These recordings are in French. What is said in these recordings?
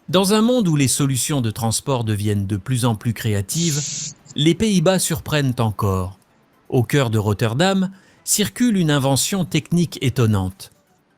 Dans un monde où les solutions de transport deviennent de plus en plus créatives, les Pays-Bas surprennent encore. Au cœur de Rotterdam circule une invention technique étonnante.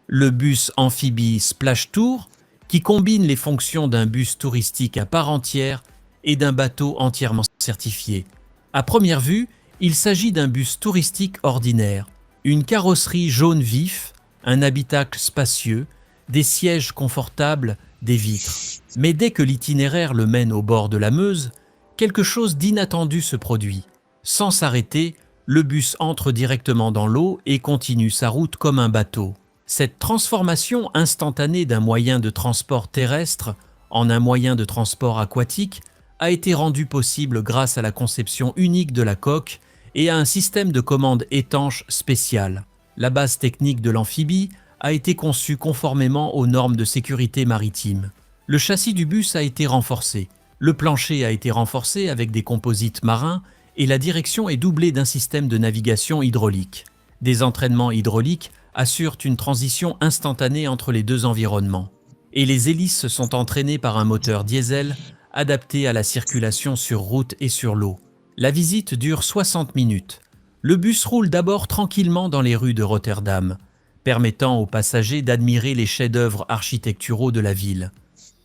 Le bus amphibie Splash Tour, qui combine les fonctions d'un bus touristique à part entière et d'un bateau entièrement certifié. À première vue, il s'agit d'un bus touristique ordinaire. Une carrosserie jaune vif, un habitacle spacieux, des sièges confortables, des vitres. Mais dès que l'itinéraire le mène au bord de la Meuse, quelque chose d'inattendu se produit. Sans s'arrêter, le bus entre directement dans l'eau et continue sa route comme un bateau. Cette transformation instantanée d'un moyen de transport terrestre en un moyen de transport aquatique a été rendue possible grâce à la conception unique de la coque et à un système de commande étanche spécial. La base technique de l'amphibie a été conçue conformément aux normes de sécurité maritime. Le châssis du bus a été renforcé, le plancher a été renforcé avec des composites marins et la direction est doublée d'un système de navigation hydraulique. Des entraînements hydrauliques assurent une transition instantanée entre les deux environnements. Et les hélices sont entraînées par un moteur diesel adapté à la circulation sur route et sur l'eau. La visite dure 60 minutes. Le bus roule d'abord tranquillement dans les rues de Rotterdam, permettant aux passagers d'admirer les chefs-d'œuvre architecturaux de la ville.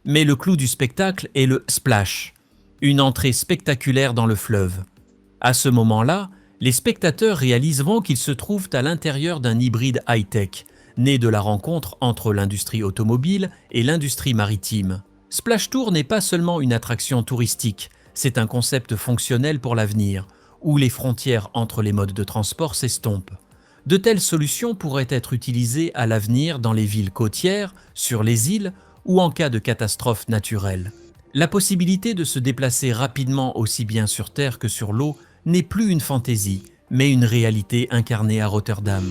Mais le clou du spectacle est le splash, une entrée spectaculaire dans le fleuve. À ce moment-là, les spectateurs réaliseront qu'ils se trouvent à l'intérieur d'un hybride high-tech, né de la rencontre entre l'industrie automobile et l'industrie maritime. Splash Tour n'est pas seulement une attraction touristique, c'est un concept fonctionnel pour l'avenir, où les frontières entre les modes de transport s'estompent. De telles solutions pourraient être utilisées à l'avenir dans les villes côtières, sur les îles ou en cas de catastrophe naturelle. La possibilité de se déplacer rapidement aussi bien sur terre que sur l'eau n'est plus une fantaisie, mais une réalité incarnée à Rotterdam.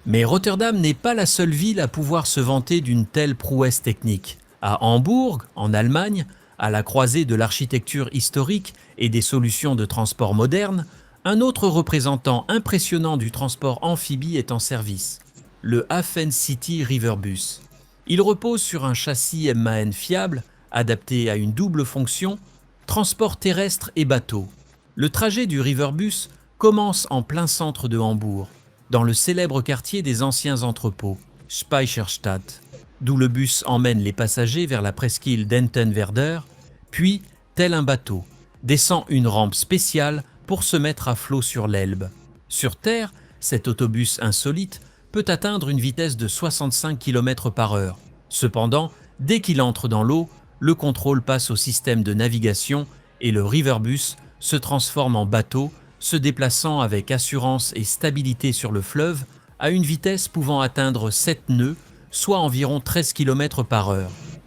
Mais Rotterdam n'est pas la seule ville à pouvoir se vanter d'une telle prouesse technique. À Hambourg, en Allemagne, à la croisée de l'architecture historique et des solutions de transport modernes, un autre représentant impressionnant du transport amphibie est en service, le Hafen City Riverbus. Il repose sur un châssis MAN fiable, adapté à une double fonction, transport terrestre et bateau. Le trajet du Riverbus commence en plein centre de Hambourg, dans le célèbre quartier des anciens entrepôts, Speicherstadt, d'où le bus emmène les passagers vers la presqu'île d'Entenwerder, puis, tel un bateau, descend une rampe spéciale pour se mettre à flot sur l'Elbe. Sur Terre, cet autobus insolite peut atteindre une vitesse de 65 km/h. Cependant, dès qu'il entre dans l'eau, le contrôle passe au système de navigation et le Riverbus se transforme en bateau, se déplaçant avec assurance et stabilité sur le fleuve à une vitesse pouvant atteindre 7 nœuds, soit environ 13 km/h.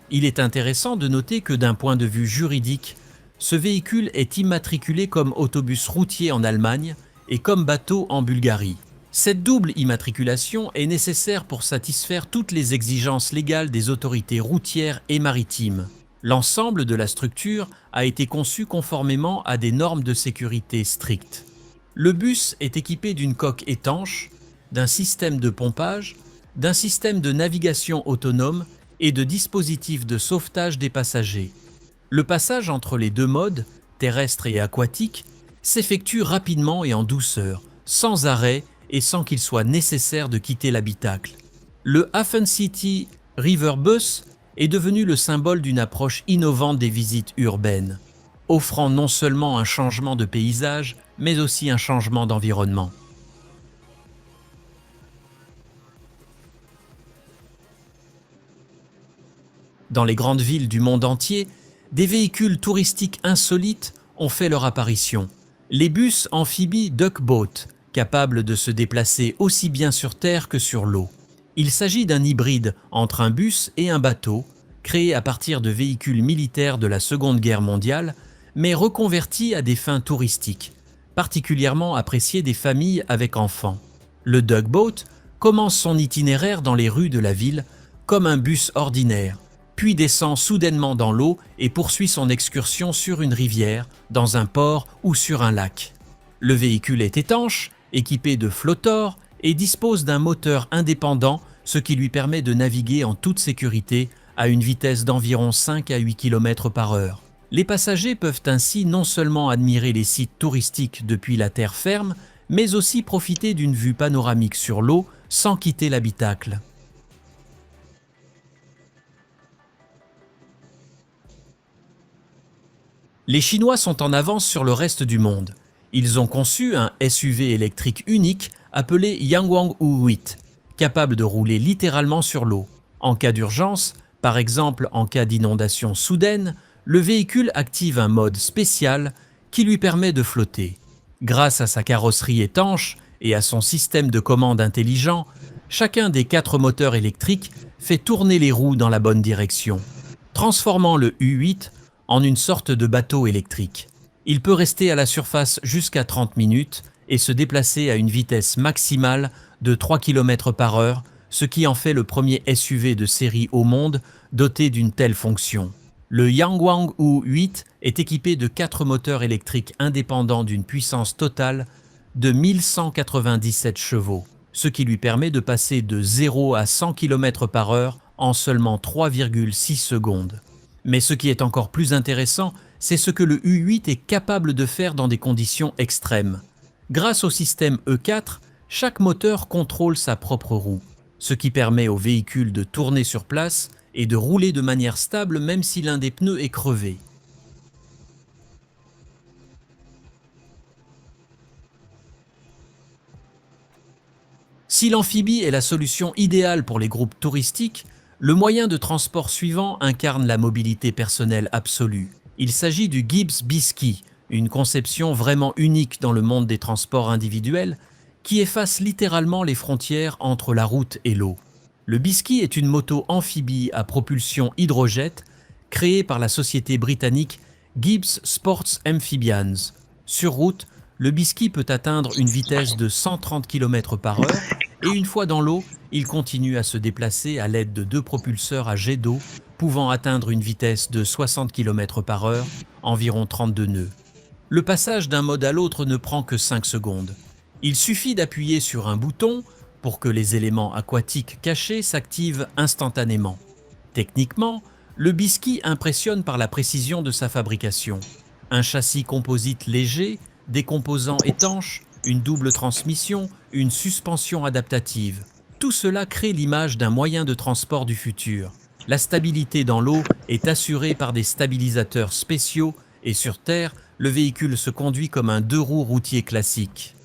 Il est intéressant de noter que d'un point de vue juridique, ce véhicule est immatriculé comme autobus routier en Allemagne et comme bateau en Bulgarie. Cette double immatriculation est nécessaire pour satisfaire toutes les exigences légales des autorités routières et maritimes. L'ensemble de la structure a été conçu conformément à des normes de sécurité strictes. Le bus est équipé d'une coque étanche, d'un système de pompage, d'un système de navigation autonome et de dispositifs de sauvetage des passagers. Le passage entre les deux modes, terrestre et aquatique, s'effectue rapidement et en douceur, sans arrêt et sans qu'il soit nécessaire de quitter l'habitacle. Le Hafen City Riverbus est devenu le symbole d'une approche innovante des visites urbaines, offrant non seulement un changement de paysage, mais aussi un changement d'environnement. Dans les grandes villes du monde entier, des véhicules touristiques insolites ont fait leur apparition. Les bus amphibies Duckboat, capables de se déplacer aussi bien sur terre que sur l'eau. Il s'agit d'un hybride entre un bus et un bateau, créé à partir de véhicules militaires de la Seconde Guerre mondiale, mais reconvertis à des fins touristiques, particulièrement appréciés des familles avec enfants. Le Duckboat commence son itinéraire dans les rues de la ville comme un bus ordinaire, puis descend soudainement dans l'eau et poursuit son excursion sur une rivière, dans un port ou sur un lac. Le véhicule est étanche, équipé de flotteurs et dispose d'un moteur indépendant, ce qui lui permet de naviguer en toute sécurité à une vitesse d'environ 5 à 8 km par heure. Les passagers peuvent ainsi non seulement admirer les sites touristiques depuis la terre ferme, mais aussi profiter d'une vue panoramique sur l'eau sans quitter l'habitacle. Les Chinois sont en avance sur le reste du monde. Ils ont conçu un SUV électrique unique appelé Yangwang U8, capable de rouler littéralement sur l'eau. En cas d'urgence, par exemple en cas d'inondation soudaine, le véhicule active un mode spécial qui lui permet de flotter. Grâce à sa carrosserie étanche et à son système de commande intelligent, chacun des 4 moteurs électriques fait tourner les roues dans la bonne direction, transformant le U8 en une sorte de bateau électrique. Il peut rester à la surface jusqu'à 30 minutes et se déplacer à une vitesse maximale de 3 km par heure, ce qui en fait le premier SUV de série au monde doté d'une telle fonction. Le Yangwang U8 est équipé de 4 moteurs électriques indépendants d'une puissance totale de 1197 chevaux, ce qui lui permet de passer de 0 à 100 km par heure en seulement 3,6 secondes. Mais ce qui est encore plus intéressant, c'est ce que le U8 est capable de faire dans des conditions extrêmes. Grâce au système E4, chaque moteur contrôle sa propre roue, ce qui permet au véhicule de tourner sur place et de rouler de manière stable même si l'un des pneus est crevé. Si l'amphibie est la solution idéale pour les groupes touristiques, le moyen de transport suivant incarne la mobilité personnelle absolue. Il s'agit du Gibbs Bisky, une conception vraiment unique dans le monde des transports individuels qui efface littéralement les frontières entre la route et l'eau. Le Bisky est une moto amphibie à propulsion hydrogène créée par la société britannique Gibbs Sports Amphibians. Sur route, le Bisky peut atteindre une vitesse de 130 km par heure et une fois dans l'eau, il continue à se déplacer à l'aide de 2 propulseurs à jet d'eau pouvant atteindre une vitesse de 60 km par heure, environ 32 nœuds. Le passage d'un mode à l'autre ne prend que 5 secondes. Il suffit d'appuyer sur un bouton pour que les éléments aquatiques cachés s'activent instantanément. Techniquement, le Bisky impressionne par la précision de sa fabrication. Un châssis composite léger, des composants étanches, une double transmission, une suspension adaptative. Tout cela crée l'image d'un moyen de transport du futur. La stabilité dans l'eau est assurée par des stabilisateurs spéciaux et sur terre, le véhicule se conduit comme un 2 roues routier classique.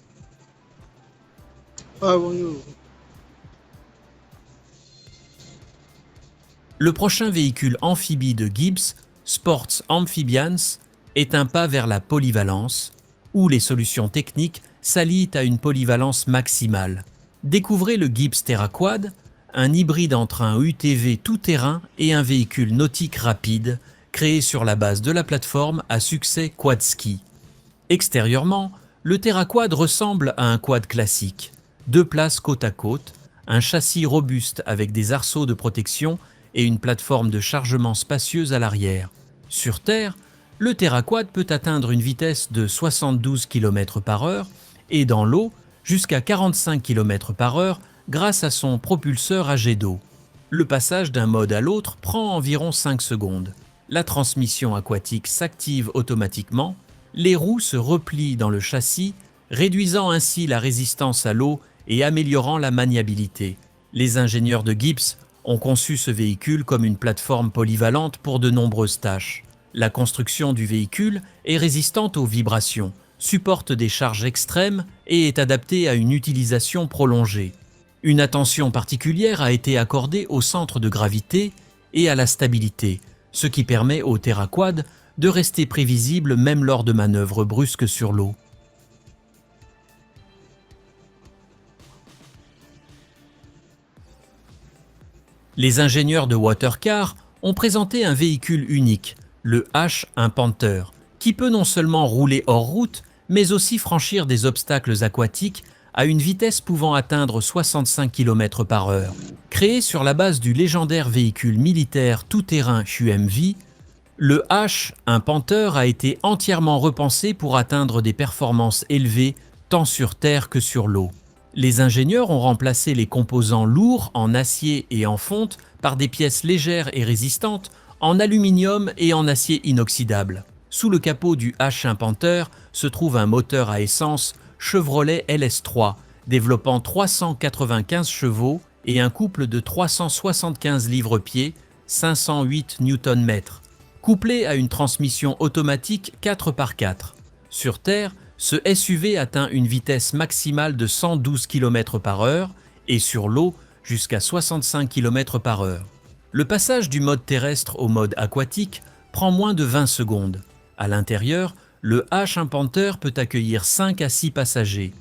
Le prochain véhicule amphibie de Gibbs, Sports Amphibians, est un pas vers la polyvalence, où les solutions techniques s'allient à une polyvalence maximale. Découvrez le Gibbs TerraQuad, un hybride entre un UTV tout-terrain et un véhicule nautique rapide, créé sur la base de la plateforme à succès Quadski. Extérieurement, le TerraQuad ressemble à un quad classique. 2 places côte à côte, un châssis robuste avec des arceaux de protection et une plateforme de chargement spacieuse à l'arrière. Sur Terre, le TerraQuad peut atteindre une vitesse de 72 km par heure et dans l'eau jusqu'à 45 km par heure grâce à son propulseur à jet d'eau. Le passage d'un mode à l'autre prend environ 5 secondes. La transmission aquatique s'active automatiquement, les roues se replient dans le châssis, réduisant ainsi la résistance à l'eau et améliorant la maniabilité. Les ingénieurs de Gibbs ont conçu ce véhicule comme une plateforme polyvalente pour de nombreuses tâches. La construction du véhicule est résistante aux vibrations, supporte des charges extrêmes et est adaptée à une utilisation prolongée. Une attention particulière a été accordée au centre de gravité et à la stabilité, ce qui permet au TerraQuad de rester prévisible même lors de manœuvres brusques sur l'eau. Les ingénieurs de Watercar ont présenté un véhicule unique, le H1 Panther, qui peut non seulement rouler hors route, mais aussi franchir des obstacles aquatiques à une vitesse pouvant atteindre 65 km par heure. Créé sur la base du légendaire véhicule militaire tout-terrain HUMV, le H1 Panther a été entièrement repensé pour atteindre des performances élevées tant sur terre que sur l'eau. Les ingénieurs ont remplacé les composants lourds en acier et en fonte par des pièces légères et résistantes en aluminium et en acier inoxydable. Sous le capot du H1 Panther se trouve un moteur à essence Chevrolet LS3 développant 395 chevaux et un couple de 375 livres-pieds, 508 Nm, couplé à une transmission automatique 4x4. Sur Terre, ce SUV atteint une vitesse maximale de 112 km/h et sur l'eau jusqu'à 65 km/h. Le passage du mode terrestre au mode aquatique prend moins de 20 secondes. À l'intérieur, le H1 Panther peut accueillir 5 à 6 passagers.